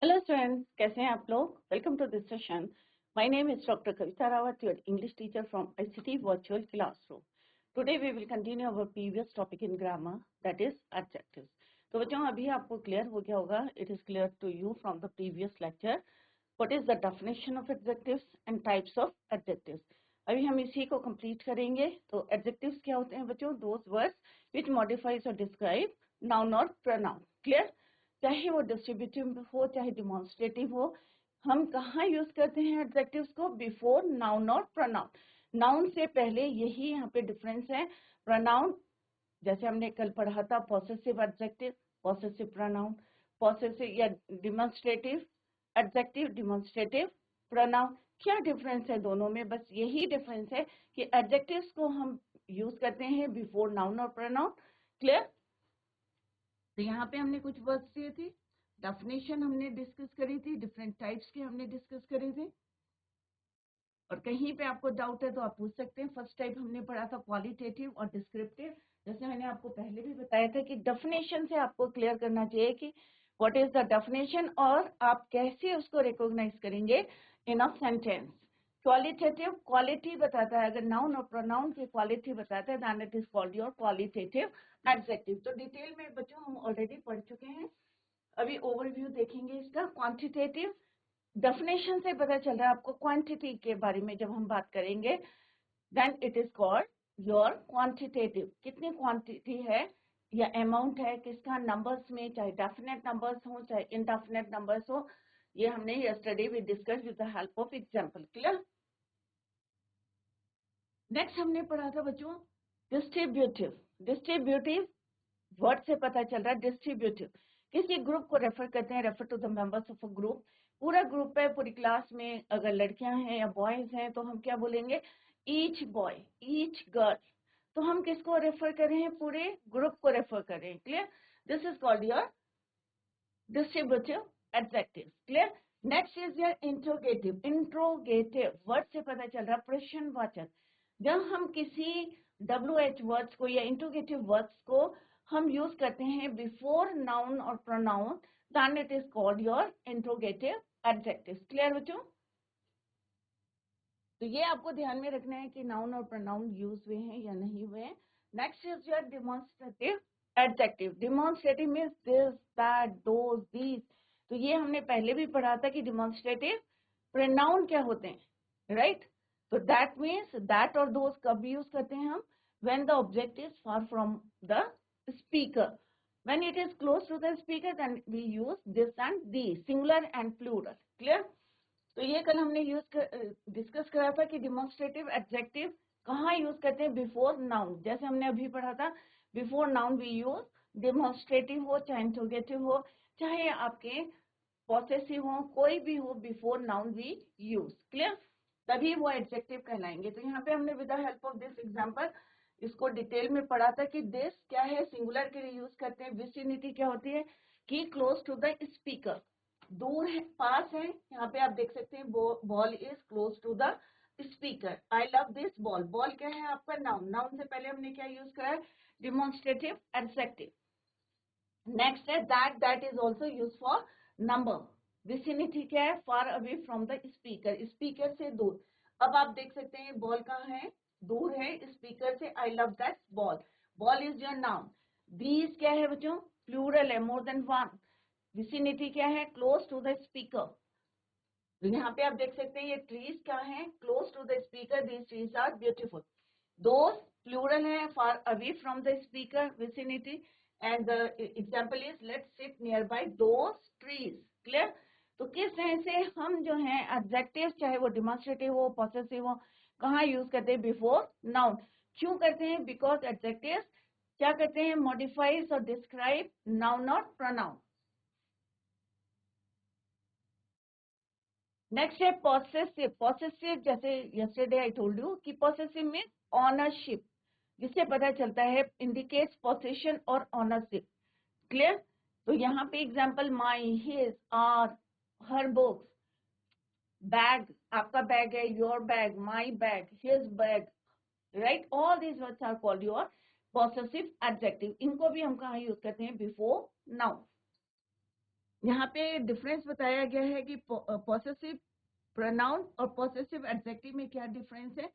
Hello students, कैसे हैं आप लोग? Welcome to this session. My name is Dr. Kavita Rawat, your English teacher from ICT Virtual Classroom. Today we will continue our previous topic in grammar, that is adjectives. तो बच्चों अभी आपको clear हो गया होगा, it is clear to you from the previous lecture. What is the definition of adjectives and types of adjectives? अभी हम इसी को complete करेंगे. तो adjectives क्या होते हैं बच्चों? Those words which modifies or describe noun or pronoun. Clear? चाहे वो डिस्ट्रीब्यूटिव हो चाहे डिमॉन्स्ट्रेटिव हो, हम कहाँ यूज करते हैं एडजेक्टिव्स को? बिफोर नाउन और प्रोनाउन. नाउन से पहले यही यहाँ पे डिफरेंस है. प्रोनाउन जैसे हमने कल पढ़ा था, possessive adjective, possessive pronoun, possessive या डिमॉन्स्ट्रेटिव एडजेक्टिव, डिमॉन्स्ट्रेटिव प्रोनाउन. क्या डिफरेंस है दोनों में? बस यही डिफरेंस है कि एडजेक्टिव्स को हम यूज करते हैं बिफोर नाउन और प्रोनाउन. क्लियर? तो यहाँ पे हमने कुछ वर्ड्स दिए थे, डेफिनेशन हमने डिस्कस करी थी, डिफरेंट टाइप्स के हमने डिस्कस करे थे. और कहीं पे आपको डाउट है तो आप पूछ सकते हैं. फर्स्ट टाइप हमने पढ़ा था क्वालिटेटिव और डिस्क्रिप्टिव. जैसे मैंने आपको पहले भी बताया था कि डेफिनेशन से आपको क्लियर करना चाहिए कि व्हाट इज द डेफिनेशन और आप कैसे उसको रिकॉग्नाइज करेंगे इन अ सेंटेंस. क्वालिटेटिव क्वालिटी बताता है, अगर नाउन और प्रोनाउन की क्वालिटी बताता है then it is called your qualitative adjective. तो डिटेल में बच्चों हम ऑलरेडी पढ़ चुके हैं, अभी ओवरव्यू देखेंगे इसका. क्वांटिटेटिव डेफिनेशन से पता चल रहा है आपको क्वांटिटी के बारे में जब हम बात करेंगे, then it is called your quantitative. कितनी क्वांटिटी है या अमाउंट है, किसका, नंबर्स में, चाहे डेफिनेट नंबर्स हो चाहे इनडेफिनेट नंबर्स हो. ये हमने yesterday we discuss with the help of example. Clear? Next हमने पढ़ा था बच्चों डिस्ट्रीब्यूटिव. डिस्ट्रीब्यूटिव वर्ड से पता चल रहा है डिस्ट्रीब्यूटिव किसी ग्रुप को रेफर करते हैं, refer to the members of a group. पूरा ग्रुप है, पूरी क्लास में अगर लड़कियां हैं या बॉयज हैं तो हम क्या बोलेंगे? Each boy, each girl. तो हम किसको रेफर कर रहे हैं? पूरे ग्रुप को रेफर कर रहे हैं. Clear? This is called your distributive adjective. Clear? Next is your interrogative. Interrogative word से पता चल रहा है प्रश्नवाचक. जब हम किसी WH वर्ड्स को या इंट्रोगेटिव वर्ड्स को हम यूज करते हैं बिफोर नाउन और pronoun, then it is called your interrogative adjective. Clear बच्चों? तो ये आपको ध्यान में रखना है कि नाउन और प्रोनाउन यूज हुए हैं या नहीं हुए हैं. Next is your demonstrative adjective. Demonstrative means this, that, those, these. तो ये हमने पहले भी पढ़ा था कि डिमॉन्स्ट्रेटिव प्रोनाउन क्या होते हैं, राइट? तो दैट मीन्स दैट और दोज कब यूज करते हैं हम? When the object is far from the speaker. When it is close to the speaker then we use this and these, singular and plural. Clear? तो ये कल हमने डिस्कस करा था कि डिमॉन्स्ट्रेटिव एडजेक्टिव कहाँ यूज करते हैं? Before noun. जैसे हमने अभी पढ़ा था, before noun we use demonstrative हो चाहे इंट्रोगेटिव हो चाहे आपके पॉसेसिव हो, कोई भी हो, before noun we use. Clear? तभी वो एडजेक्टिव कहलाएंगे. तो यहाँ पे हमने with the help of this example इसको डिटेल में पढ़ा था कि दिस क्या है, सिंगुलर के लिए यूज करते हैं. विसिनिटी क्या होती है? कि क्लोज टू द स्पीकर, दूर है, पास है. यहाँ पे आप देख सकते हैं ball is close to the speaker. I love this ball. Ball क्या है आपका? नाउन. नाउन से पहले हमने क्या यूज करा है? Demonstrative adjective. नेक्स्ट है that. That is also use for number. Vicinity क्या है? Far away from the speaker, speaker से दूर. अब आप देख सकते हैं बॉल कहाँ है? दूर है स्पीकर से. I love that ball. Ball is your noun. These क्या है बच्चों? प्लूरल है, मोर देन वन. विसिनिटी क्या है? Close to the speaker. तो यहाँ पे आप देख सकते हैं ये ट्रीज क्या है? Close to the speaker. These trees are beautiful. Those plural है, far away from the speaker, vicinity. And the example is let's sit near by those trees. Clear? तो किस तरह से हम जो है एडजेक्टिव, चाहे वो डिमॉन्स्ट्रेटिव हो, पॉसेसिव हो, कहाँ यूज करते हैं? Before noun. क्यों करते हैं? बिकॉज एडजेक्टिव क्या करते हैं? मॉडिफाइज और डिस्क्राइब नाउन और प्रोनाउन. नेक्स्ट है पॉसेसिव. पॉसेसिव जैसे यस्टरडे आई टोल्ड यू कि पॉसेसिव मीन्स ऑनरशिप, जिससे पता चलता है इंडिकेट्स पोजीशन और ऑनरशिप. क्लियर? तो यहाँ पे example my, his, our, her books, bag, आपका बैग है, your bag, my bag, his bag, right? All these words are called your possessive adjective. इनको भी हम कहाँ यूज करते हैं? Before noun. यहाँ पे डिफरेंस बताया गया है कि पॉसेसिव प्रोनाउन और पॉसेसिव एडजेक्टिव में क्या डिफरेंस है।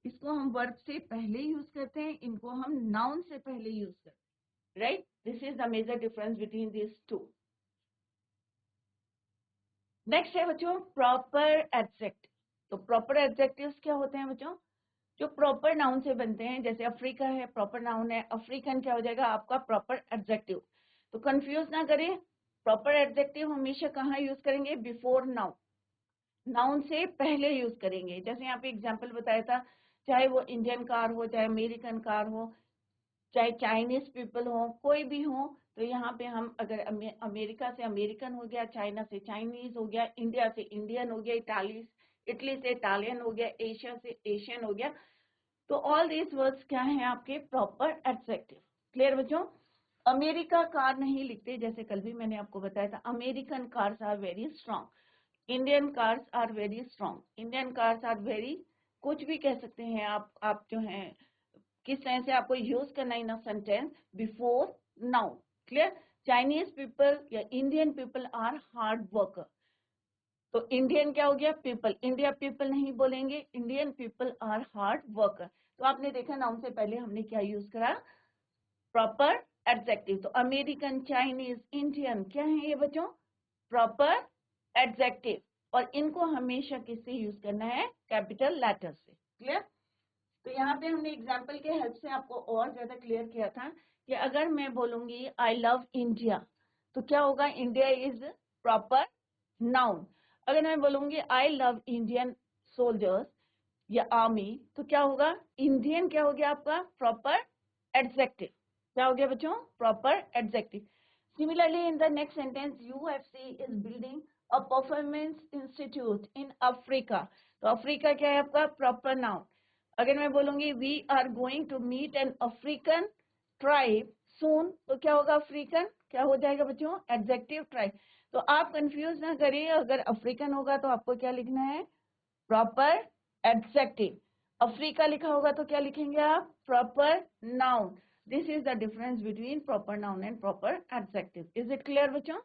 इसको हम वर्ब से पहले यूज करते हैं, इनको हम नाउन से पहले यूज करते हैं, right. This is the major difference between this two. नेक्स्ट है बच्चों प्रॉपर एडजेक्टिव। तो प्रॉपर एडजेक्टिव्स क्या होते हैं बच्चों? जो प्रॉपर नाउन से बनते हैं, जैसे अफ्रीका है प्रॉपर नाउन है, अफ्रीकन क्या हो जाएगा आपका प्रॉपर एडजेक्टिव। तो कंफ्यूज ना करें, प्रॉपर एडजेक्टिव हमेशा कहाँ यूज करेंगे? बिफोर नाउन, नाउन से पहले यूज करेंगे। जैसे यहाँ पे एग्जांपल बताया था, चाहे वो इंडियन कार हो, चाहे अमेरिकन कार हो, चाहे चाइनीज पीपल हो, कोई भी हो, तो यहाँ पे हम अगर अमेरिका से अमेरिकन हो गया, चाइना से चाइनीज हो गया, इंडिया से इंडियन हो गया, इटली से इटालियन हो गया, एशिया से एशियन हो गया, तो ऑल दीज वर्ड्स क्या हैं आपके? Proper adjective. क्लियर बच्चों? अमेरिका कार नहीं लिखते, जैसे कल भी मैंने आपको बताया था, American cars are very strong, Indian cars are very strong, Indian cars are very, कुछ भी कह सकते हैं आप जो है किस तरह से आपको यूज करना in a sentence before noun. Clear? Chinese people या Indian people are hard worker, तो इंडियन क्या हो गया? पीपल, इंडिया पीपल नहीं बोलेंगे, Indian people are hard worker. तो आपने देखा नाउन से पहले हमने क्या यूज करा? Proper adjective. तो अमेरिकन, चाइनीज, इंडियन क्या है ये बच्चों? Proper adjective. और इनको हमेशा किससे यूज करना है? कैपिटल लेटर से। क्लियर? तो यहाँ पे हमने एग्जाम्पल के हेल्प से आपको और ज्यादा क्लियर किया था कि अगर मैं बोलूंगी आई लव इंडिया, तो क्या होगा? India is proper noun. अगर मैं बोलूंगी आई लव इंडियन सोल्जर्स या आर्मी, तो क्या होगा? इंडियन क्या हो गया आपका? Proper adjective. क्या हो गया बच्चों? Proper adjective. Similarly in the next sentence, UFC is building a performance institute in Africa, तो अफ्रीका क्या है आपका? Proper noun. अगर मैं बोलूंगी we are going to meet an African tribe soon, तो क्या होगा? अफ्रीकन क्या हो जाएगा बच्चों? Adjective tribe. तो आप कंफ्यूज ना करिए, अगर अफ्रीकन होगा तो आपको क्या लिखना है? Proper adjective. अफ्रीका लिखा होगा तो क्या लिखेंगे आप? Proper noun. This is the difference between proper noun and proper adjective. Is it clear बच्चों?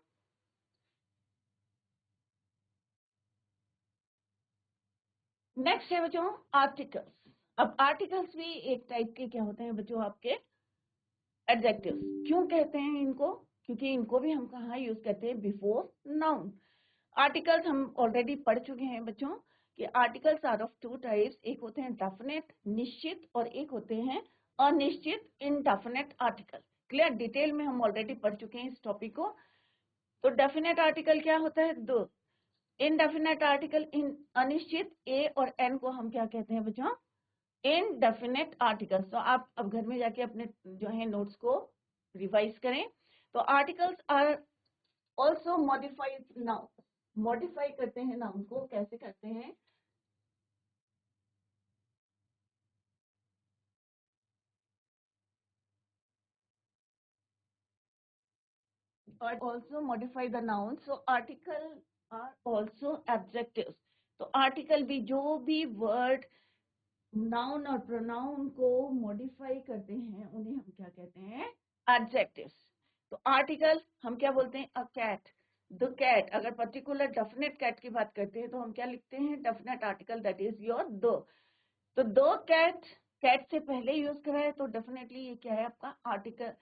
नेक्स्ट है बच्चों आर्टिकल्स। अब आर्टिकल्स भी एक टाइप के क्या होते हैं बच्चों? आपके एडजेक्टिव्स। क्यों कहते हैं इनको? क्योंकि इनको भी हम कहाँ यूज करते हैं? Before noun. आर्टिकल्स हम ऑलरेडी पढ़ चुके हैं बच्चों कि articles are of two types, एक होते हैं डेफिनेट निश्चित, और एक होते हैं अनिश्चित इनडेफिनेट आर्टिकल। क्लियर? डिटेल में हम ऑलरेडी पढ़ चुके हैं इस टॉपिक को। तो डेफिनेट आर्टिकल क्या होता है? दो। इनडेफिनेट आर्टिकल, इन अनिश्चित, ए और एन को हम क्या कहते हैं बच्चों? Indefinite articles. तो आप अब घर में जाके अपने जो है नोट्स को रिवाइज करें। तो articles are also modified noun, modify करते हैं नाउन को। कैसे करते हैं? और also modify the noun. So article are also adjectives. तो आर्टिकल भी, जो भी वर्ड नाउन और प्रोनाउन को मॉडिफाई करते हैं, उन्हें हम क्या कहते हैं? एडजेक्टिव्स। तो आर्टिकल हम क्या बोलते हैं? A cat, the cat. अगर पर्टिकुलर डेफिनेट कैट की बात करते हैं तो हम क्या लिखते हैं? Definite article, that is your the. तो दो कैट, कैट से पहले यूज करा है, तो डेफिनेटली ये क्या है आपका? आर्टिकल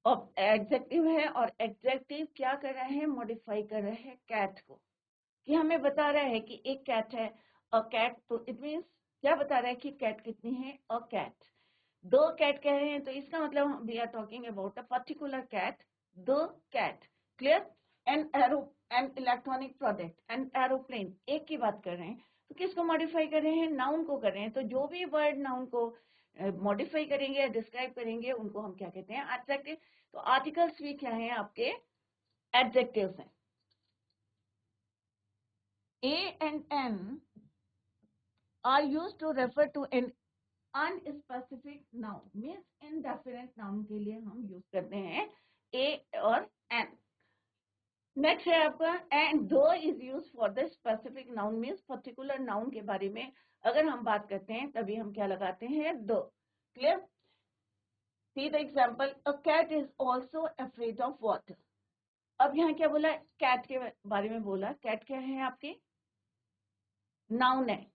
और एडजेक्टिव है। और एडजेक्टिव क्या कर रहा है? मॉडिफाई कर रहा है कैट को, कि हमें बता रहा है कि एक कैट है, अ कैट। तो इट मीन्स क्या बता रहा है कि कैट कितनी है? A cat. दो कैट कह रहे हैं तो इसका मतलब we are talking about a particular cat, the cat. Clear? An arrow, an electronic product, an aeroplane, एक की बात कर रहे हैं। तो किसको मॉडिफाई कर रहे हैं? नाउन को कर रहे हैं। तो जो भी वर्ड नाउन को मॉडिफाई करेंगे या डिस्क्राइब करेंगे, उनको हम क्या कहते हैं? एडजेक्टिव। तो आर्टिकल्स भी क्या है आपके? एडजेक्टिव्स हैं। A and N are used to refer to an unspecific noun, means indefinite noun के लिए हम यूज करते हैं A और N। नेक्स्ट है आपका एंड दो is use for the specific noun, means particular noun के बारे में अगर हम बात करते हैं तभी हम क्या लगाते हैं? दो। Clear? See the example, a cat is also afraid of water. अब यहाँ क्या बोला, कैट के बारे में बोला। कैट क्या है आपके, नाउन है,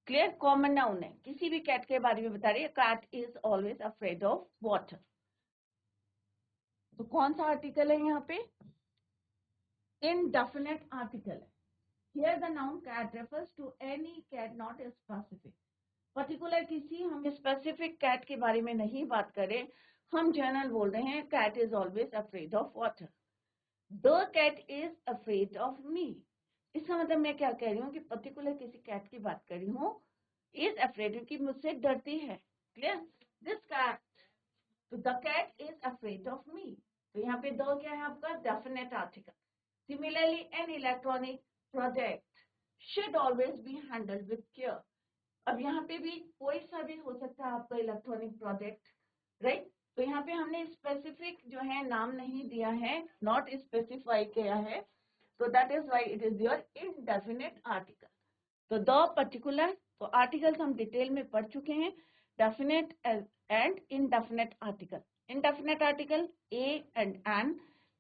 क्लियर, कॉमन नाउन है। किसी भी कैट के बारे में बता रही है, cat is always afraid of water. तो कौन सा आर्टिकल है यहाँ पे, इनडेफिनेट आर्टिकल है। Here the noun cat refers to any cat, not a specific, particular किसी हम स्पेसिफिक कैट के बारे में नहीं बात करें, हम जनरल बोल रहे हैं cat is always afraid of water, the cat is afraid of me. इसका मतलब मैं क्या कह रही हूँ कि पर्टिकुलर किसी कैट की बात कर रही हूँ, इज अफ्रेड की मुझसे डरती है, क्लियर, दिस कैट, तो the cat is afraid of me. तो यहाँ पे द क्या है आपका, definite article. Similarly an electronic project should always be handled with care. अब यहाँ पे भी कोई सा भी हो सकता है आपका इलेक्ट्रॉनिक प्रोजेक्ट, राइट। तो यहाँ पे हमने स्पेसिफिक जो है नाम नहीं दिया है, नॉट स्पेसिफाई किया है, तो that is why it is your indefinite article. तो द पर्टिकुलर, तो आर्टिकल्स हम डिटेल में पढ़ चुके हैं, definite and indefinite article. Indefinite article a and an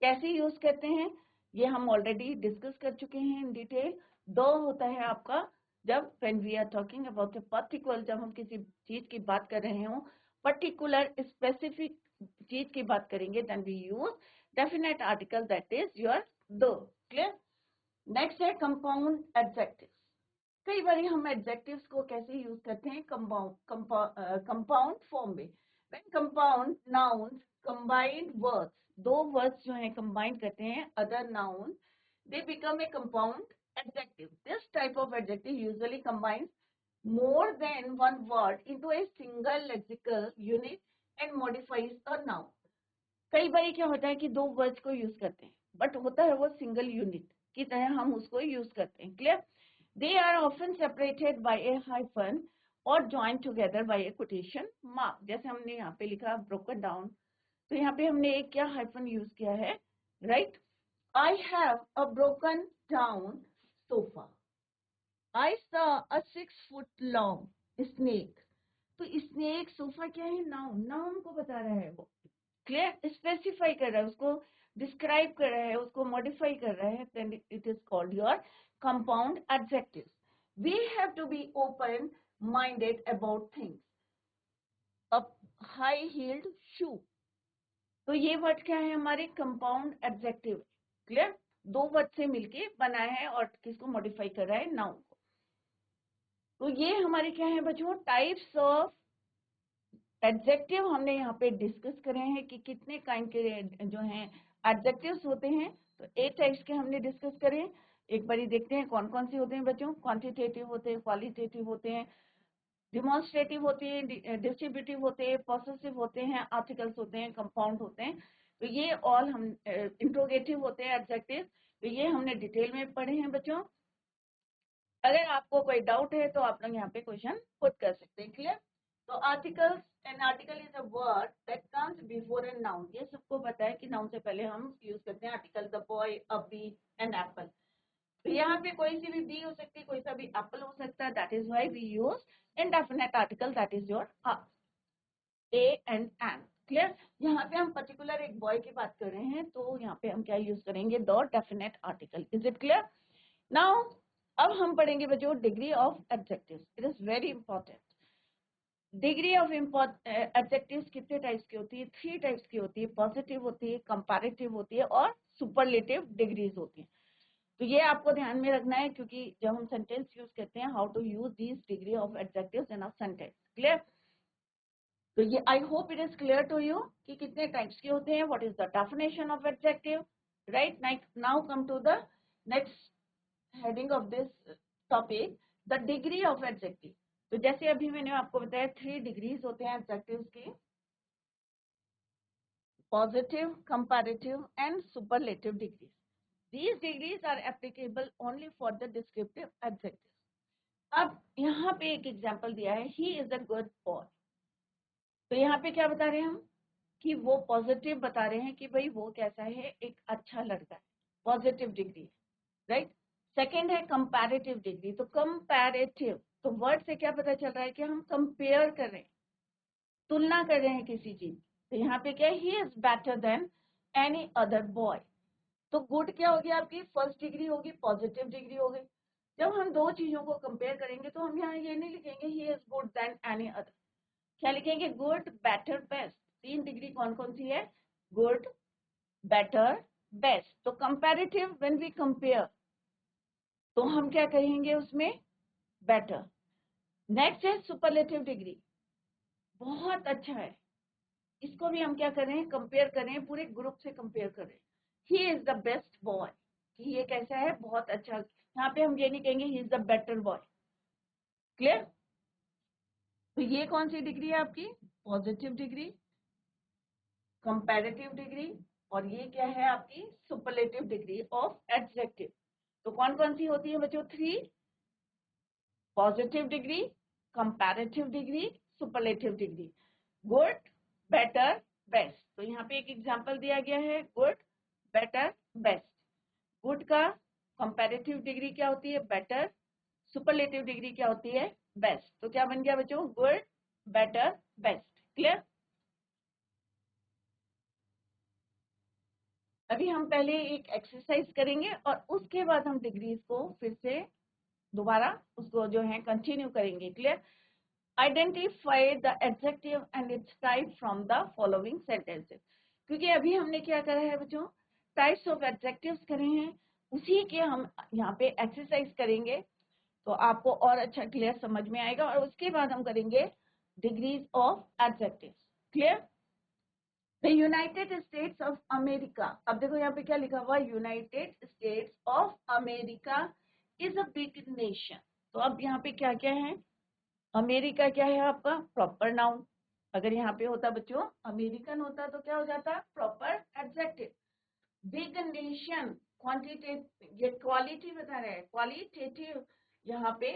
कैसे यूज करते हैं ये हम ऑलरेडी डिस्कस कर चुके हैं इन डिटेल। द होता है आपका जब when we are talking about a particular, जब हम किसी चीज की बात कर रहे हो, पर्टिकुलर स्पेसिफिक चीज की बात करेंगे, then we use definite article, that is your the, clear। Next है कंपाउंड एडजेक्टिव्स। कई बार हम एडजेक्टिव्स को कैसे यूज करते हैं, कंपाउंड फॉर्म में। When compound noun combined words, दो वर्ड्स जो है कंबाइन करते हैं other noun, they become a compound adjective. This type of adjective usually combines more than one word into a single lexical unit and modifies a noun. कई बार क्या होता है कि दो वर्ड्स को यूज करते हैं, बट होता है वो सिंगल यूनिट की तरह हम उसको यूज करते हैं, clear. They are often separated by a hyphen और join together by a quotation mark. जैसे हमने यहाँ पे लिखा ब्रोकन डाउन, तो यहाँ पे हमने एक क्या हाइफन यूज किया है, right. I have a broken down sofa. I saw a 6 foot long snake. तो स्नेक सोफा क्या है, नाउन, नाउन को बता रहा है वो, क्लियर, स्पेसिफाई कर रहा है, उसको डिस्क्राइब कर रहा है, उसको मॉडिफाई कर रहा है, then it is called your compound adjective. We have to be open minded about things. अब हाई हील्ड शू, तो ये वर्ड क्या है हमारे, कंपाउंड एडजेक्टिव, क्लियर, दो वर्ड से मिलके बना है और किसको मॉडिफाई कर रहा है, नाउन को। तो ये हमारे क्या है बच्चों, टाइप्स ऑफ एडजेक्टिव हमने यहाँ पे डिस्कस करे हैं कि कितने काइंड के जो हैं एडजेक्टिव्स होते हैं। तो 8 टाइप्स के हमने डिस्कस करे। एक बारी देखते हैं कौन कौन से होते हैं बच्चों, क्वांटिटेटिव होते हैं, क्वालिटेटिव होते हैं, डिमॉन्स्ट्रेटिव होते हैं, डिस्ट्रीब्यूटिव होते हैं, पॉसेसिव होते हैं, आर्टिकल्स होते हैं, कंपाउंड होते हैं। तो ये ऑल हम इंट्रोगेटिव होते हैं एडजेक्टिव। तो ये हमने डिटेल में पढ़े हैं बच्चों। अगर आपको कोई डाउट है तो आप लोग यहाँ पे क्वेश्चन पुट कर सकते हैं, क्लियर। तो articles, an article is a word that comes before a noun. ये सबको पता है कि नाउन से पहले हम यूज करते हैं article, the boy, a bee, an apple. तो यहाँ पे कोई सी भी बी हो सकती है, कोई सा भी एप्पल हो सकता है, that is why we use indefinite article, that is your a and an, clear. यहाँ पे हम पर्टिकुलर एक बॉय की बात कर रहे हैं, तो यहाँ पे हम क्या यूज करेंगे, the definite article. Is it clear now. अब हम पढ़ेंगे बच्चों degree of adjectives, it is very important. Degree of adjectives कितने टाइप्स की होती है, 3 टाइप्स की होती है, पॉजिटिव होती है, कंपैरेटिव होती है और सुपरलेटिव डिग्रीज होती है। तो ये आपको ध्यान में रखना है, क्योंकि जब हम सेंटेंस यूज करते हैं, how to use these degree of adjectives in a sentence, clear. तो ये I hope it is clear to you कि कितने टाइप्स के होते हैं, what is the definition of adjective, right. Now come to the next heading of this topic, the degree of adjective. तो जैसे अभी मैंने आपको बताया 3 डिग्रीज होते हैं एडजेक्टिव्स के, positive, comparative and superlative degrees. These degrees are applicable only for the descriptive adjectives. अब यहाँ पे एक एग्जाम्पल दिया है, he is a good boy। तो यहाँ पे क्या बता रहे हैं हम कि वो पॉजिटिव बता रहे हैं कि भाई वो कैसा है, एक अच्छा लड़का है, पॉजिटिव डिग्री, राइट। सेकेंड है कंपैरेटिव डिग्री। तो कंपैरेटिव, तो वर्ड से क्या पता चल रहा है कि हम कंपेयर कर रहे हैं, तुलना कर रहे हैं किसी चीज। तो यहाँ पे क्या है, ही is better than any other boy. तो गुड क्या होगी आपकी फर्स्ट डिग्री होगी, पॉजिटिव डिग्री होगी। जब हम दो चीजों को कंपेयर करेंगे तो हम यहाँ ये नहीं लिखेंगे he is good than any other, क्या लिखेंगे गुड, बेटर, बेस्ट। तीन डिग्री कौन कौन सी है, गुड, बेटर, बेस्ट। तो कंपैरेटिव व्हेन वी कंपेयर तो हम क्या कहेंगे उसमें, बेटर। नेक्स्ट है सुपरलेटिव डिग्री, बहुत अच्छा है, इसको भी हम क्या करें, कंपेयर करें, पूरे ग्रुप से कंपेयर करें। ही इज द बेस्ट बॉय, कि ये कैसा है, बहुत अच्छा। यहाँ पे हम ये नहीं कहेंगे ही is the better boy. Clear. तो ये कौन सी डिग्री है आपकी, पॉजिटिव डिग्री, कंपैरेटिव डिग्री, और ये क्या है आपकी सुपरलेटिव डिग्री ऑफ एडजेक्टिव। तो कौन कौन सी होती है बच्चों, three, positive degree, comparative degree, superlative degree, good, better, best. तो यहाँ पे एक एग्जांपल दिया गया है, गुड, बेटर, बेस्ट। गुड का कंपैरेटिव डिग्री क्या होती है, बेटर, सुपरलेटिव डिग्री क्या होती है, बेस्ट। तो क्या बन गया बच्चों, गुड, बेटर, बेस्ट। क्लियर। अभी हम पहले एक एक्सरसाइज करेंगे और उसके बाद हम डिग्रीज को फिर से दोबारा उसको जो है कंटिन्यू करेंगे। Clear. Identify the adjective and it's type from the following sentences. क्योंकि अभी हमने क्या करा है बच्चों, टाइप्स ऑफ एडजेक्टिव्स करे हैं, उसी के हम यहाँ पे एक्सरसाइज करेंगे तो आपको और अच्छा क्लियर समझ में आएगा। और उसके बाद हम करेंगे degrees of adjectives. Clear. The United states of America, अब देखो यहाँ पे क्या लिखा हुआ, United states of America is a big nation. तो अब यहाँ पे क्या क्या है, अमेरिका क्या है आपका प्रॉपर नाउन, अगर यहाँ पे होता बच्चों अमेरिकन होता तो क्या हो जाता, proper adjective. Big nation quantitative, ये क्वालिटी बता रहा है, क्वालिटेटिव यहाँ पे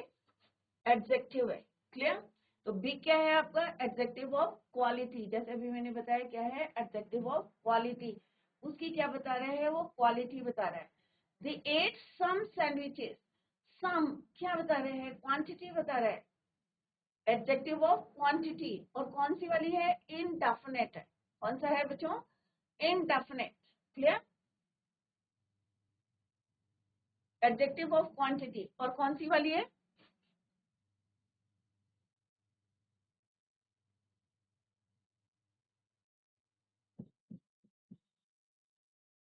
एडजेक्टिव है। क्लियर। तो बिग क्या है आपका, एडजेक्टिव ऑफ क्वालिटी, जैसे अभी मैंने बताया क्या है, एडजेक्टिव ऑफ क्वालिटी, उसकी क्या बता रहे हैं वो, क्वालिटी बता रहा है। दे एट सम सैंडविचेस, सम क्या बता रहे हैं, क्वांटिटी बता रहा है, एडजेक्टिव ऑफ क्वांटिटी। और कौन सी वाली है, इनडेफिनेट है, कौन सा है बच्चों, indefinite. Clear. Adjective of quantity और कौन सी वाली है,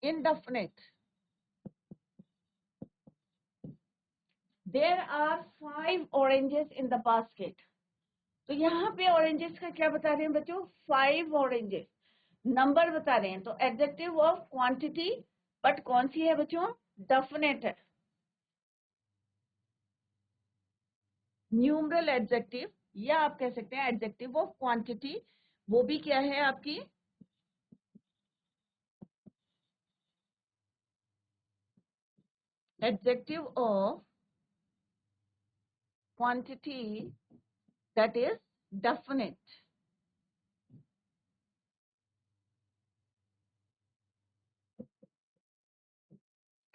indefinite. There are 5 oranges in the basket. तो यहाँ पे ऑरेंजेस का क्या बता रहे हैं बच्चों, 5 ऑरेंजेस, नंबर बता रहे हैं। तो एडजेक्टिव ऑफ क्वांटिटी, बट कौन सी है बच्चों, डेफिनेट है। न्यूमरल एडजेक्टिव, या आप कह सकते हैं एडजेक्टिव ऑफ क्वांटिटी, वो भी क्या है आपकी, adjective of quantity that is definite.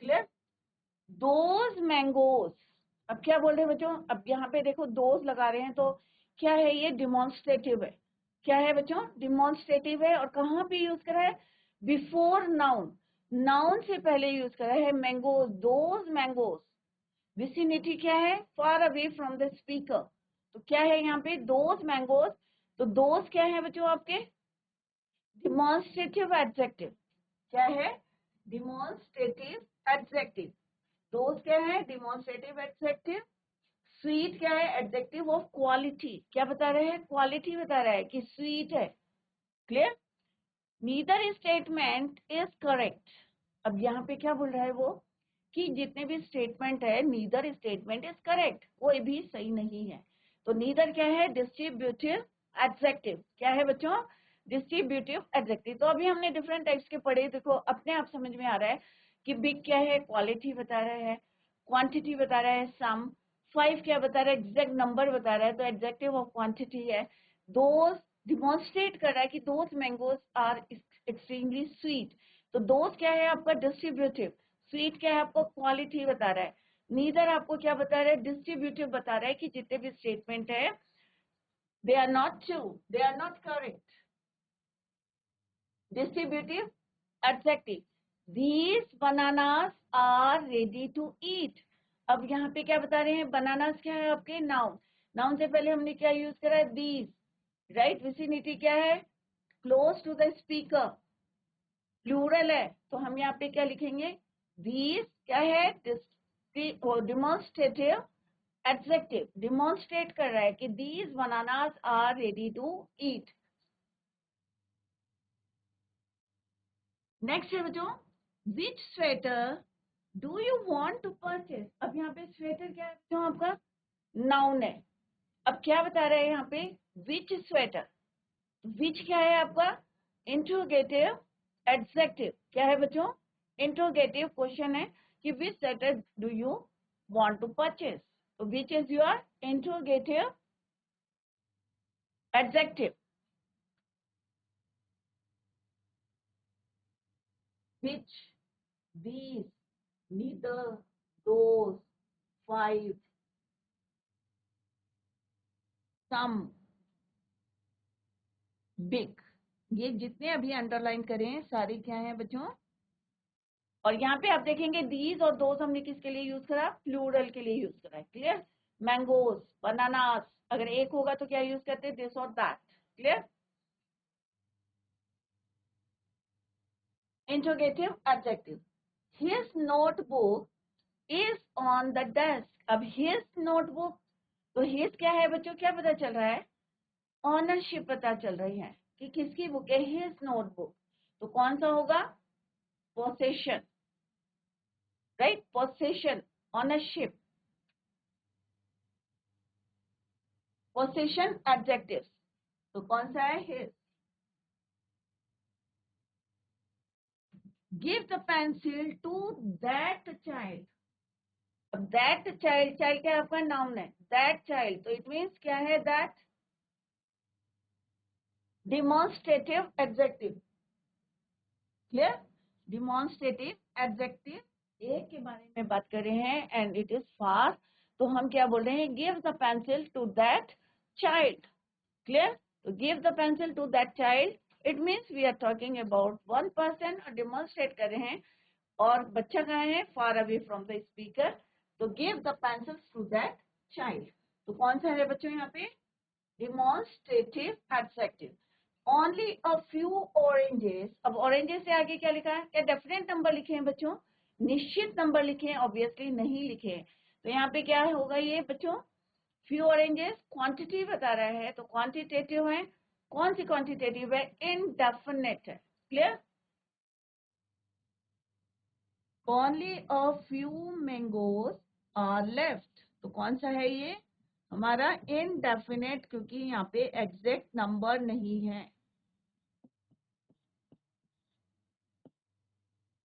Clear? Those mangoes, अब क्या बोल रहे हैं बच्चों, अब यहाँ पे देखो दोज लगा रहे हैं तो क्या है, ये डिमॉन्स्ट्रेटिव है। क्या है बच्चों, डिमॉन्स्ट्रेटिव है। और कहाँ पे यूज करा है, बिफोर नाउन, नाउन से पहले यूज करा है, मैंगोज, दोज मैंगोज। विसिनिटी क्या है, far away from the speaker. तो क्या है यहाँ पे, दोज मैंगोज। तो दोज क्या है बच्चों आपके, डिमॉन्स्ट्रेटिव एडजेक्टिव। क्या है, डिमॉन्स्ट्रेटिव एडजेक्टिव। दोज क्या है, डिमॉन्स्ट्रेटिव एडजेक्टिव। स्वीट क्या है, एडजेक्टिव ऑफ क्वालिटी, क्या बता रहे हैं, क्वालिटी बता रहा है कि स्वीट है। Clear. Neither statement is correct, अब यहाँ पे क्या बोल रहा है वो, कि जितने भी स्टेटमेंट है, नीदर स्टेटमेंट इज करेक्ट, कोई भी सही नहीं है। तो नीदर क्या है, डिस्ट्रीब्यूटिव एडजेक्टिव। क्या है बच्चों, डिस्ट्रीब्यूटिव एडजेक्टिव। तो अभी हमने डिफरेंट टाइप्स के पढ़े, देखो अपने आप समझ में आ रहा है कि बिग क्या है, क्वालिटी बता रहा है, क्वांटिटी बता रहा है, सम, 5 क्या बता रहा है, एग्जैक्ट नंबर बता रहा है, तो एडजेक्टिव ऑफ क्वांटिटी है। दोज डिमॉन्स्ट्रेट कर रहा है कि those mangoes are extremely sweet. तो दोज क्या है आपका, डिस्ट्रीब्यूटिव। स्वीट क्या है आपको, क्वालिटी बता रहा है। नीदर आपको क्या बता रहा है, डिस्ट्रीब्यूटिव बता रहा है कि जितने भी स्टेटमेंट है, they are not true, they are not correct. Distributive adjective, these bananas are ready to eat। अब यहाँ पे क्या बता रहे हैं, बनानास क्या है आपके, नाउन। नाउन से पहले हमने क्या यूज करा है, these, राइट। विसिनिटी क्या है, close to the speaker, plural है, तो हम यहाँ पे क्या लिखेंगे, these क्या है, डिमॉन्स्ट्रेटिव एडजेक्टिव, डिमॉन्स्ट्रेट कर रहा है कि these bananas are ready to eat। Next है बच्चों, which sweater do you want to purchase. अब यहाँ पे स्वेटर क्या है बच्चों, आपका नाउन है। अब क्या बता रहे हैं यहाँ पे, विच स्वेटर, विच क्या है आपका, इंट्रोगेटिव एडजेक्टिव, क्या है बच्चों, इंट्रोगेटिव क्वेश्चन है कि which sweater do you want to purchase, which is your interrogative adjective. Which, these, neither, those, five, some, big, ये जितने अभी अंडरलाइन करे हैं सारे क्या हैं बच्चों। और यहाँ पे आप देखेंगे दीज और दोस हमने किसके लिए यूज करा, प्लूरल के लिए यूज करा है, क्लियर। मैंगोस, बनानास, अगर एक होगा तो क्या यूज करते हैं, दिस और that, clear. Interrogative adjective, his notebook is on the desk. अब हिज नोटबुक, तो हिज क्या है बच्चों, क्या पता चल रहा है, ऑनरशिप पता चल रही है कि किसकी बुक है, हिज नोटबुक, तो कौन सा होगा, possession, right, possession, ownership, possession adjective, तो कौन सा है, his. Give the pencil to that child. अब दैट चाइल्ड, चाइल्ड क्या आपका नाउन है, दैट चाइल्ड, तो इट मीन्स क्या है, that demonstrative adjective, clear. Demonstrative adjective, एक के बारे में बात कर रहे हैं एंड इट इज फार, तो हम क्या बोल रहे हैं, give the pencil to that child, clear. तो give the pencil to that child, it means we are talking about one person, और डिमॉन्स्ट्रेट कर रहे हैं, और बच्चा कहाँ है, far away from the speaker, तो give the pencils to that child, तो कौन सा है बच्चों यहाँ पे, demonstrative adjective. Only a few oranges, अब ऑरेंजेस से आगे क्या लिखा है, क्या डेफिनेट नंबर लिखे हैं बच्चों, निश्चित नंबर लिखे हैं, ऑब्वियसली नहीं लिखे हैं, तो यहाँ पे क्या होगा ये बच्चों, फ्यू ऑरेंजेस क्वांटिटी बता रहा है, तो क्वांटिटेटिव है, कौन सी क्वांटिटेटिव है, इनडेफिनेट है, clear. Only a few mangoes are left, तो कौन सा है ये हमारा, इनडेफिनेट, क्योंकि यहाँ पे एग्जैक्ट नंबर नहीं है,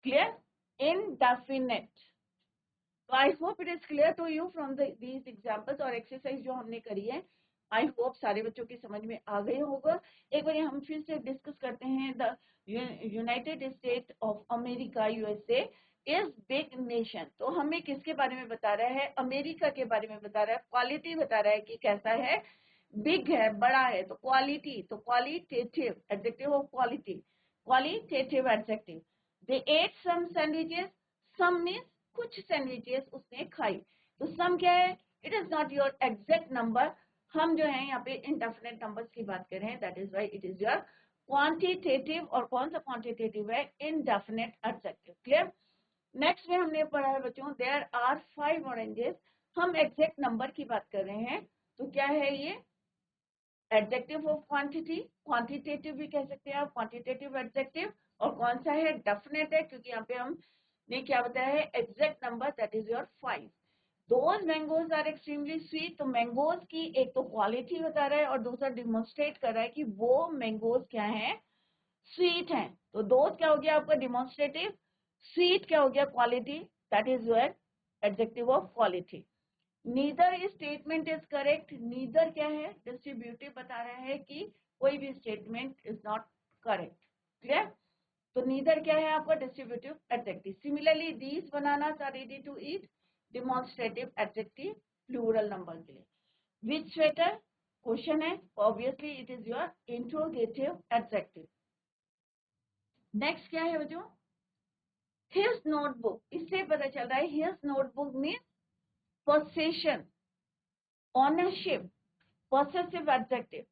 क्लियर, इनडेफिनेट। तो I hope it is clear to you from these examples, और एक्सरसाइज जो हमने करी है, आई होप सारे बच्चों की समझ में आ गई होगा। एक बार हम फिर से डिस्कस करते हैं, the United state of America, USA is big nation, तो हमें किसके बारे में बता रहा है, अमेरिका के बारे में बता रहा है, क्वालिटी बता रहा है कि कैसा है, बिग है, बड़ा है, तो क्वालिटी, तो qualitative adjective of quality, qualitative adjective. They ate some sandwiches, some means कुछ सैंडविचेस उसने खाई, तो सम क्या है, it is not your exact number, हम जो है यहाँ पे इंडेफिनेट नंबर्स की बात कर रहे हैं, that is why it is your quantitative, और कौन सा क्वांटिटेटिव है, इनडेफिनेट एडजेक्टिव, क्लियर। नेक्स्ट में हमने पढ़ा है बच्चों, देयर आर 5 ऑरेंजेस, हम एग्जैक्ट नंबर की बात कर रहे हैं, तो क्या है ये, एडजेक्टिव ऑफ क्वांटिटी, क्वांटिटेटिव भी कह सकते हैं आप, क्वांटिटेटिव एडजेक्टिव, और कौन सा है, डेफिनेट है, क्योंकि यहाँ पे हमने क्या बताया है, exact number, that is your 5। Those mangoes are extremely sweet, तो मैंगोज की एक तो क्वालिटी बता रहा है, और दूसरा डिमोन्स्ट्रेट कर रहा है कि वो मैंगोज क्या है, स्वीट है, तो दोज क्या हो गया आपका डिमोन्स्ट्रेटिव, स्वीट क्या हो गया quality, that is your adjective of quality. Neither statement is correct, neither क्या है, डिस्ट्रीब्यूटिव बता रहा है कि कोई भी statement is not correct, clear. तो नीदर क्या है आपका, distributive adjective. Similarly these bananas are ready to eat, demonstrative adjective, plural number के लिए। विच स्वेटर क्वेश्चन है, obviously it is your interrogative adjective. Next क्या है बच्चों, हिज नोटबुक, इससे पता चल रहा है his notebook mean possession, ownership, possessive adjective.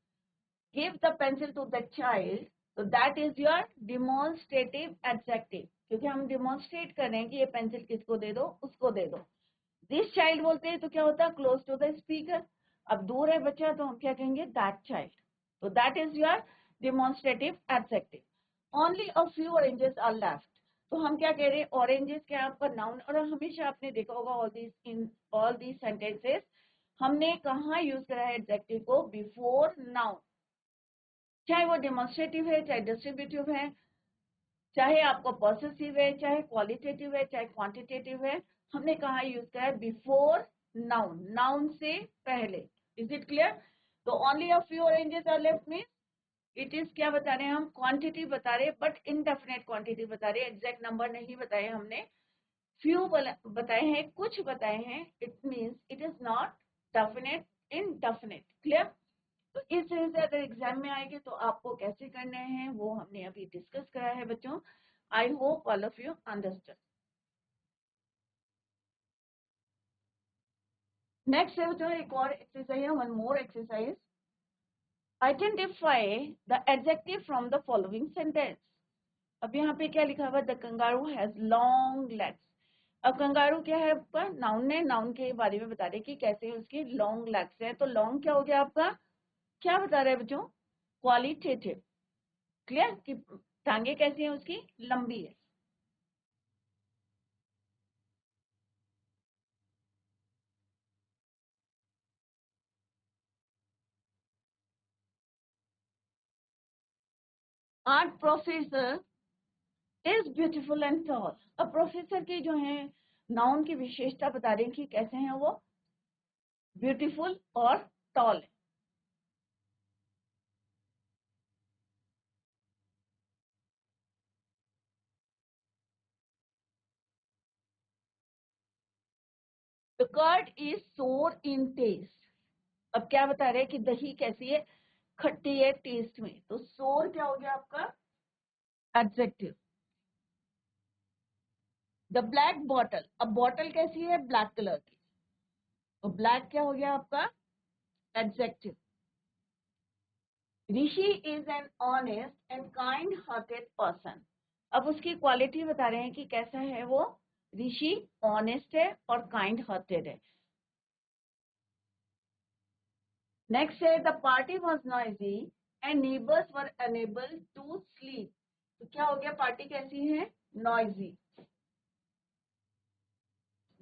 Give the pencil to the child, so that is your demonstrative adjective, क्योंकि हम demonstrate कर रहे हैं कि ये पेंसिल किसको दे दो, उसको दे दो. This child बोलते हैं तो क्या होता है, close to the speaker. अब दूर है बच्चा तो हम क्या कहेंगे, that child. So that is your demonstrative adjective. Only a few oranges are left. तो हम क्या कह रहे हैं, oranges क्या आपका noun, और हमेशा आपने देखा होगा all these sentences हमने कहाँ यूज करा है एडजेक्टिव को, बिफोर नाउन. चाहे वो डेमोन्स्ट्रेटिव है, चाहे डिस्ट्रीब्यूटिव है, चाहे आपको पॉसेसिव है, चाहे क्वालिटेटिव है, चाहे क्वांटिटेटिव है, हमने कहाँ यूज करा है, बिफोर नाउन, नाउन से पहले. Is it clear? तो only a few oranges are left means it is क्या बता रहे हैं हम, क्वांटिटी बता रहे हैं, बट इनडेफिनेट क्वांटिटी बता रहे हैं, एग्जैक्ट नंबर नहीं बताए हमने. फ्यू बताए हैं, कुछ बताए हैं, it means it is not definite, indefinite. Clear? तो इस तरह से अगर एग्जाम में आएंगे तो आपको कैसे करने हैं वो हमने अभी डिस्कस करा है बच्चों. I hope all of you understand. Next है बच्चों एक और एक्सरसाइज है, one more exercise. Identify the adjective from the following sentence. अब यहाँ पे क्या लिखा हुआ, the kangaroo has long legs. अब कंगारू क्या है आपका, नाउन है, नाउन के बारे में बता रहे कि कैसे उसकी लॉन्ग लेग्स है. तो लॉन्ग क्या हो गया आपका, क्या बता रहे हैं बच्चों, क्वालिटेटिव. क्लियर कि टांगे कैसी है उसकी, लंबी है. Art professor is beautiful and tall. अब प्रोफेसर की जो है नाउन की विशेषता बता रहे हैं कि कैसे हैं वो, ब्यूटीफुल और टॉल है. द कर्ड इज सोर इन टेस्ट. अब क्या बता रहे हैं कि दही कैसी है, खट्टी है टेस्ट में. तो सोर क्या हो गया आपका, एडजेक्टिव. द ब्लैक बॉटल, अब बॉटल कैसी है, ब्लैक कलर की, तो ब्लैक क्या हो गया आपका, adjective. Rishi is an honest and kind hearted person. अब उसकी क्वालिटी बता रहे हैं कि कैसा है वो, ऋषि ऑनेस्ट है और काइंड हार्टेड है. नेक्स्ट है the party was noisy and neighbours were unable to sleep. तो क्या हो गया, पार्टी कैसी है, नॉइजी.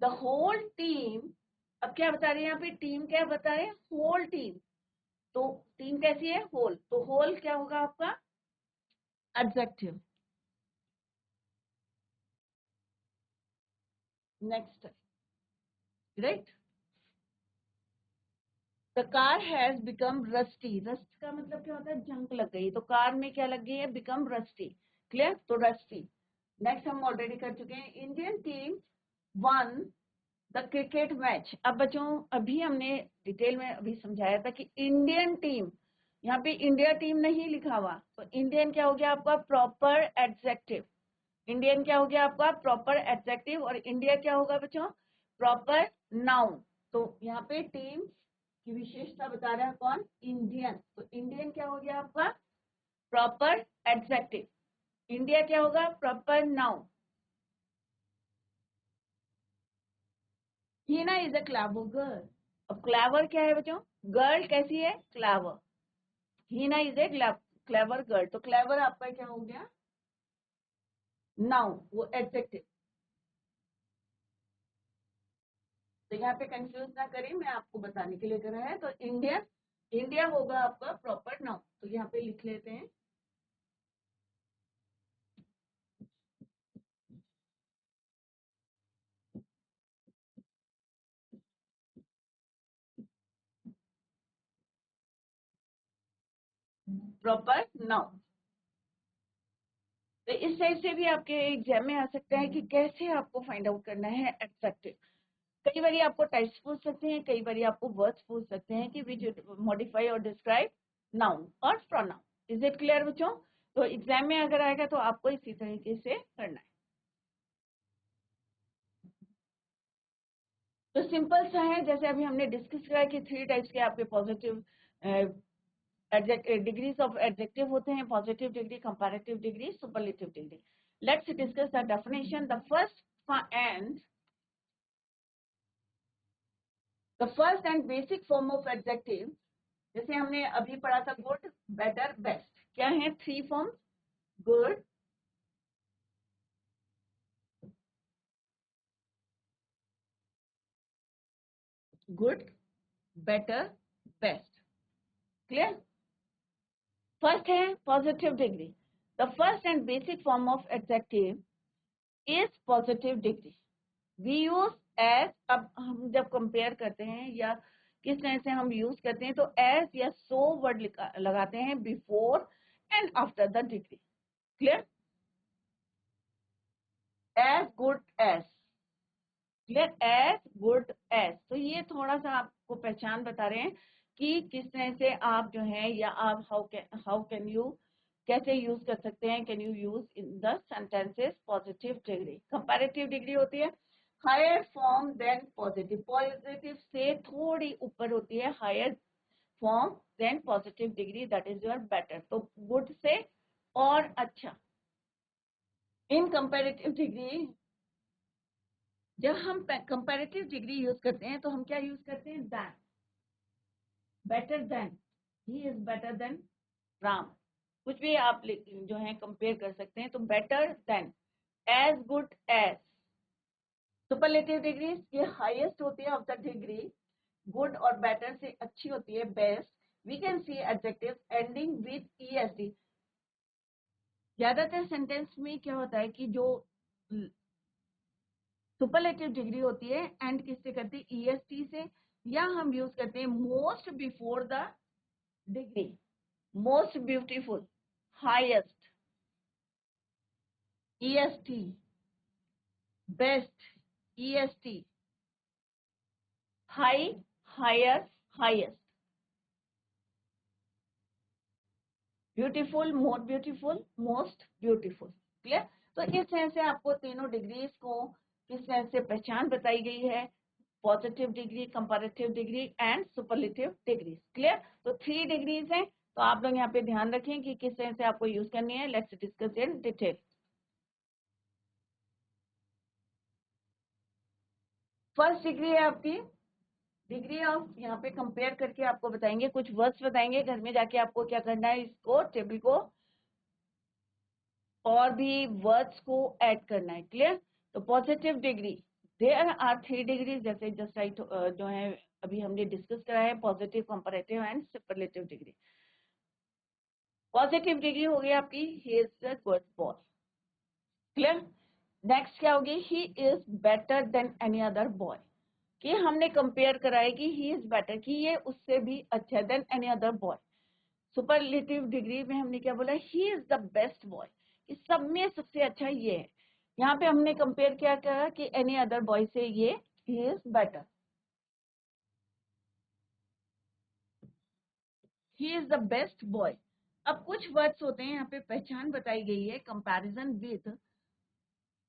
द होल टीम, अब क्या बता रहे हैं यहाँ पे, टीम क्या बता रहे हैं, होल टीम. तो टीम कैसी है, होल. तो होल क्या होगा आपका, adjective. Next right. The car has become rusty. Rust का मतलब क्या होता है, जंग लग गई. तो कार में क्या लग गई है, बिकम रस्टी. क्लियर, तो रस्टी. नेक्स्ट हम ऑलरेडी कर चुके हैं. Indian team one the cricket match. अब बच्चों अभी हमने डिटेल में अभी समझाया था कि इंडियन टीम, यहाँ पे इंडिया टीम नहीं लिखा हुआ, तो इंडियन क्या हो गया आपका, प्रॉपर एडजेक्टिव. इंडियन क्या हो गया आपका, प्रॉपर एडजेक्टिव. और इंडिया क्या होगा बच्चों, प्रॉपर नाउन. तो यहाँ पे टीम की विशेषता बता रहा है कौन, इंडियन. तो इंडियन क्या हो गया आपका, प्रॉपर एडजेक्टिव. इंडिया क्या होगा, proper noun. Heena is a clever girl. अब क्लेवर क्या है बच्चों, गर्ल कैसी है, clever. Heena is a clever girl. तो क्लेवर आपका क्या हो गया, नाउन, वो एडजेक्टिव. तो यहाँ पे कंफ्यूज ना करें, मैं आपको बताने के लिए कर रहा है. तो इंडियन, इंडिया होगा आपका प्रॉपर नाउन. तो यहाँ पे लिख लेते हैं, प्रॉपर नाउन. तो इस टाइप से भी आपके एग्जाम में आ सकता है कि कैसे आपको फाइंड आउट करना है एडजेक्टिव. कई बार आपको टाइप्स पूछ सकते हैं, कई बार आपको वर्ड्स पूछ सकते हैं कि विच मॉडिफाई और डिस्क्राइब नाउन और प्रोनाउन. इज इट क्लियर बच्चों? तो एग्जाम में अगर आएगा तो आपको इसी तरीके से करना है। तो सिंपल सा है, जैसे अभी हमने डिस्कस किया कि 3 टाइप्स के आपके पॉजिटिव डिग्रीज ऑफ एडजेक्टिव होते हैं, positive degree, comparative degree, superlative degree. Let's discuss the definition. The first and basic form of adjective, जैसे हमने अभी पढ़ा था गुड, बेटर, बेस्ट, क्या है 3 form? Good, good, better, best. Clear? First है positive degree. The first and basic form of adjective is positive degree. We use as, अब हम जब कंपेयर करते हैं या किस तरह से हम यूज करते हैं, तो एज या सो वर्ड लगाते हैं before and after the degree. Clear? As good as, clear, as good as. तो ये थोड़ा सा आपको पहचान बता रहे हैं कि किस तरह से आप जो है, या आप हाउ कैन यू, कैसे यूज कर सकते हैं, can you use in the sentences positive degree. Comparative degree होती है higher form than positive, positive से थोड़ी ऊपर होती है, higher form than positive degree, that is your better. तो गुड से और अच्छा। इन कंपैरेटिव डिग्री, जब हम कंपैरेटिव डिग्री यूज करते हैं तो हम क्या यूज करते हैं? Than, better than, he is better than Ram, कुछ भी आप जो है कंपेयर कर सकते हैं। तो better than, as good as. Superlative degree ये हाईएस्ट होती है ऑफ द डिग्री, गुड और बेटर से अच्छी होती है best. We can see adjective ending with EST. ज्यादातर सेंटेंस में क्या होता है कि जो सुपरलेटिव डिग्री होती है एंड किससे करते हैं? ईएसटी से, या हम यूज करते हैं most before the degree, most beautiful, highest, EST, best, EST, high, higher, highest, beautiful, more beautiful, most beautiful. Clear? तो इस तरह से आपको तीनों डिग्रीज को किस तरह से पहचान बताई गई है, positive degree, comparative degree and superlative degree. Clear? तो 3 डिग्रीज हैं, तो आप लोग यहाँ पे ध्यान रखें कि किस तरह से आपको यूज करनी है। Let's discuss in detail. First degree है आपकी डिग्री ऑफ, यहाँ पे कंपेयर करके आपको बताएंगे, कुछ वर्ड्स बताएंगे, घर में जाके आपको क्या करना है, इसको टेबल को और भी वर्ड्स को ऐड करना है। क्लियर? तो positive degree, there are 3 degree, जैसे जस्ट राइट जो है अभी हमने डिस्कस करा है, positive, comparative and superlative degree. Positive degree हो गई आपकी he is a good boy. Clear? Next क्या होगी? He is better than any other boy, कि हमने कंपेयर करा है कि ही इज बेटर, कि ये उससे भी अच्छा, than any other boy. Superlative degree में हमने क्या बोला? He is the best boy, इस सब में सबसे अच्छा ये है। यहाँ पे हमने कंपेयर क्या करा कि एनी अदर बॉय से ये ही is better, he is the best boy. अब कुछ वर्ड्स होते हैं, यहाँ पे पहचान बताई गई है, कंपैरिजन विद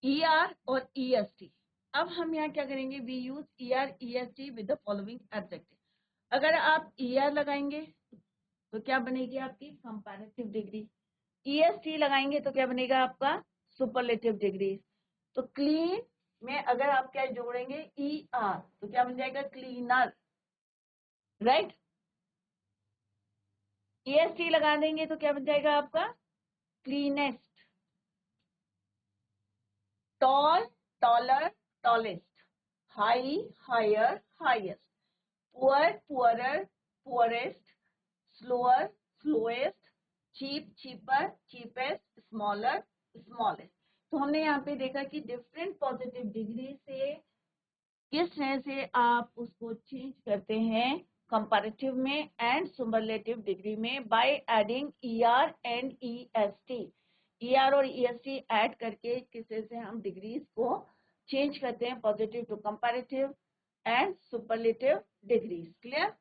ER और EST। अब हम यहाँ क्या करेंगे? We use ER EST with the following adjective. अगर आप ER लगाएंगे तो क्या बनेगी आपकी? Comparative degree. EST लगाएंगे तो क्या बनेगा आपका? Superlative degree. तो क्लीन में अगर आप क्या जोड़ेंगे? ER, तो क्या बन जाएगा? Cleaner, right? EST लगा देंगे तो क्या बन जाएगा आपका? Cleanest. Tall, taller, tallest, high, higher, highest, poor, poorer, poorest, slower, slowest, cheap, cheaper, cheapest, smaller, smallest. तो हमने यहाँ पे देखा कि डिफरेंट पॉजिटिव डिग्री से किस तरह से आप उसको चेंज करते हैं कंपैरेटिव में एंड सुपरलेटिव डिग्री में, by adding ER and EST। ER और EST ऐड करके किस तरह से हम डिग्रीज को चेंज करते हैं, positive to comparative and superlative degrees. Clear?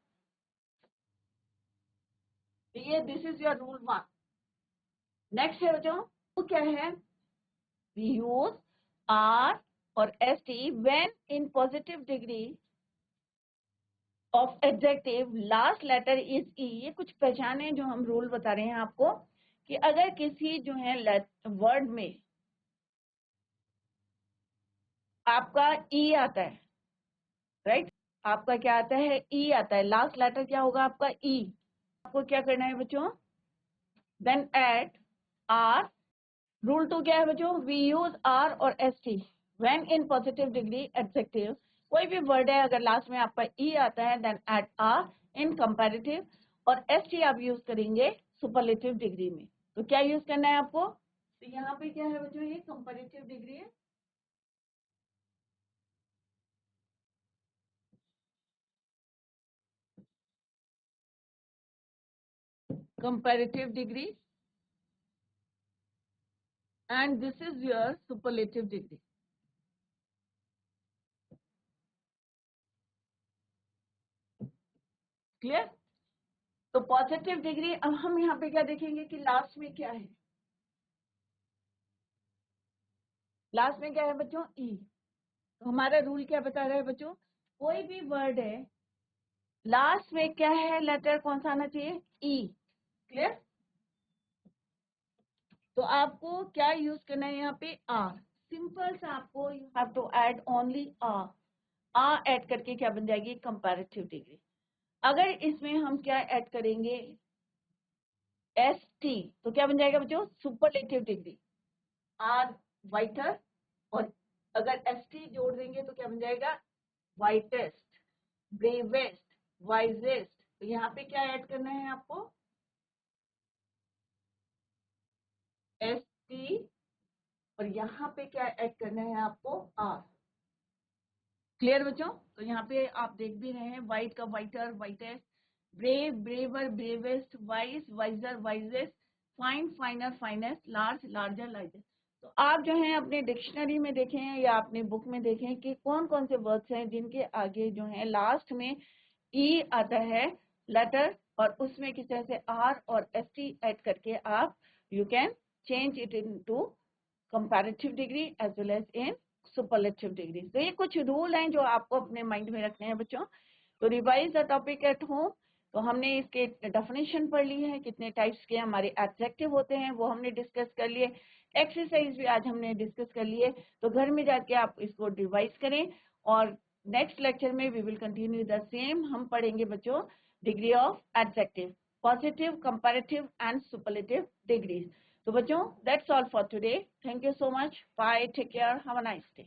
ये this is your rule 1। Next है बच्चों, वो क्या है, वी यूज आर और S T when in positive degree of adjective last letter is E. ये कुछ पहचाने जो हम रूल बता रहे हैं आपको, कि अगर किसी जो है वर्ड में आपका ई आता है, राइट, आपका क्या आता है, ई आता है, लास्ट लेटर क्या होगा आपका ई, आपको क्या करना है बच्चों, देन एड आर। रूल 2 क्या है बच्चों, वी यूज आर और S T when in positive degree adjective. कोई भी वर्ड है अगर लास्ट में आपका ई आता है then add R in comparative, और एस टी आप यूज करेंगे सुपरलेटिव डिग्री में। तो क्या यूज करना है आपको, तो यहाँ पे क्या है बच्चों, ये कंपैरेटिव डिग्री है, comparative degree, and this is your superlative degree. Clear. तो पॉजिटिव डिग्री, अब हम यहाँ पे क्या देखेंगे कि लास्ट में क्या है, लास्ट में क्या है बच्चों, ई। तो हमारा रूल क्या बता रहा है बच्चों, कोई भी वर्ड है लास्ट में क्या है, लेटर कौन सा आना चाहिए, ई। क्लियर। तो आपको क्या यूज करना है यहाँ पे, आर। सिंपल सा आपको you have to add only R add करके क्या बन जाएगी, कंपैरेटिव डिग्री। अगर इसमें हम क्या ऐड करेंगे, एस टी, तो क्या बन जाएगा बच्चों, सुपरलेटिव डिग्री, आर वाइटर, और अगर एस टी जोड़ देंगे तो क्या बन जाएगा, वाइटेस्ट, ब्रेवेस्ट, वाइजेस्ट। तो यहाँ पे क्या ऐड करना है आपको, एस टी, और यहाँ पे क्या ऐड करना है आपको, आर। क्लियर बच्चों। तो यहाँ पे आप देख भी रहे हैं, वाइट का whiter, whitest, brave, braver, bravest, wise, wiser, wisest, fine, finer, finest, large, larger, largest. तो आप जो है अपने डिक्शनरी में देखें या अपने बुक में देखें कि कौन कौन से वर्ड्स हैं जिनके आगे जो है लास्ट में ई आता है लेटर, और उसमें किस तरह से आर और एस टी ऐड करके आप you can change it into comparative degree as well as in superlative degree. तो ये कुछ रूल हैं जो आपको अपने माइंड में रखने हैं बच्चों। तो revise the topic at home. तो हमने इसके डेफिनेशन पढ़ ली है, कितने टाइप्स के हमारे एडजेक्टिव होते हैं वो हमने डिस्कस कर लिए, एक्सरसाइज भी आज हमने डिस्कस कर लिए। तो घर में जाके आप इसको रिवाइज करें, और नेक्स्ट लेक्चर में we will continue the same. हम पढ़ेंगे बच्चों degree of adjective, positive, comparative and superlative degrees. So, bachon, that's all for today. Thank you so much. Bye. Take care. Have a nice day.